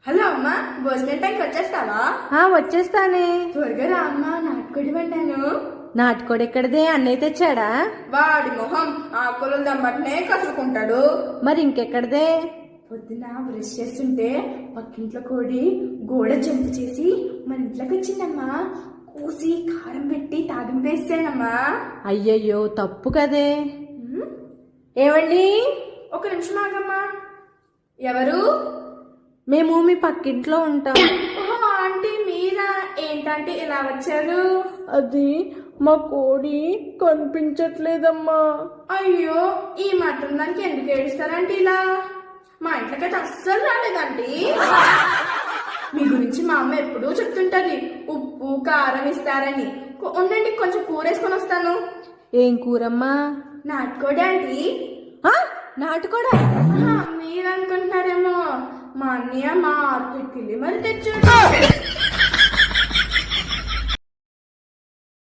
Hello అమ్మా, భోజనం టైంకి వచ్చేస్తావా? వచ్చేస్తానే. త్వరగా రా అమ్మా, నాటుకోడి వండాను. నాటుకోడి ఎక్కడదే? అన్నయ్య తెచ్చాడా? వాడి మొహం ఆకులు దమ్మటనే కసుకుంటాడు. మరి ఇంకెక్కడదే? పొద్దున బ్రష్ చేస్తుంటే పక్కింట్లో కోడి గోడ జంపు చేసి మన ఇంట్లోకి వచ్చిందమ్మా. కూసి కారం పెట్టి తాగింపేసానమ్మా. అయ్యయ్యో, తప్పు కదే. ఏవండి, ఒక నిమిషం ఆగమ్మా. ఎవరు? మేము మీ పక్కింట్లో ఉంటాం. ఆంటీ మీరా? ఏంటంటే ఇలా వచ్చారు? అది మా కోడి కనిపించట్లేదమ్మా. అయ్యో, ఈ మాత్రం దానికి ఎందుకు ఏడుస్తారంటే ఇలా? మా ఇంట్లోకైతే అస్సలు రాలేదండి. మీ గురించి మా అమ్మ ఎప్పుడూ చెప్తుంటది, ఉప్పు కారం ఇస్తారని. ఉండండి, కొంచెం కూర వేసుకొని వస్తాను. ఏం కూరమ్మా? నాటుకోడి ఆంటీ. నాటుకోడా? మీరు అనుకుంటున్నారేమో, మా అన్నయ్య మార్కెట్కి వెళ్ళి మరి తెచ్చాడు.